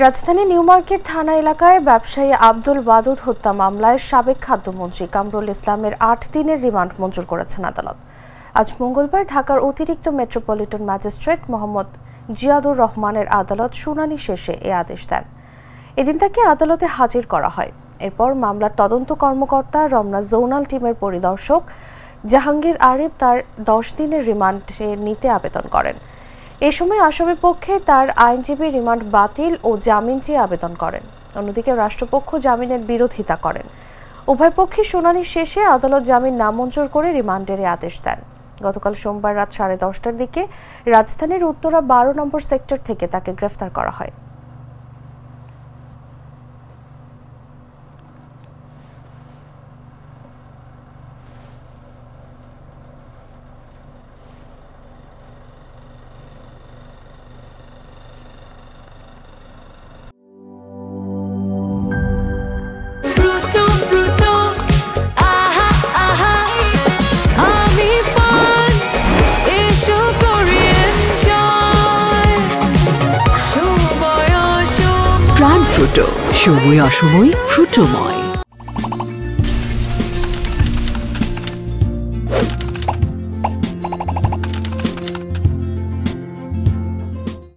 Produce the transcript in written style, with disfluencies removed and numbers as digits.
রাজধানী new market থানা এলাকায় ব্যবসায়ী আব্দুল ওয়াদুদ হত্যা মামলায় সাবেক খাদ্যমন্ত্রী কামরুল ইসলামের ৮ দিনের রিমান্ড মঞ্জুর করেছেন আদালত। আজ মঙ্গলবার ঢাকার অতিরিক্ত মেট্রোপলিটন ম্যাজিস্ট্রেট মোহাম্মদ জিয়াদুর রহমানের আদালত শুনানি শেষে এ আদেশ দেন। এদিন তাকে আদালতে হাজির করা হয়। এরপর মামলার তদন্ত কর্মকর্তা রমনা জোনাল টিমের পরিদর্শক জাহাঙ্গীর আরিফ তার ১০ দিনের রিমান্ডে নিতে আবেদন করেন। এ সময় আসামি পক্ষে তার আইনজীবী রিমান্ড বাতিল ও জামিন চেয়ে আবেদন করেন। অন্যদিকে রাষ্ট্রপক্ষ জামিনের বিরোধিতা করেন। উভয় পক্ষে শুনানি শেষে আদালত জামিন নামঞ্জুর করে রিমান্ডের আদেশ দেন। গতকাল সোমবার রাত 10:30টার দিকে রাজধানীর উত্তরা 12 নম্বর সেক্টর থেকে তাকে গ্রেফতার করা হয়। প্রাণ ফ্রুটো, সময় অসময় ফ্রুটোময়।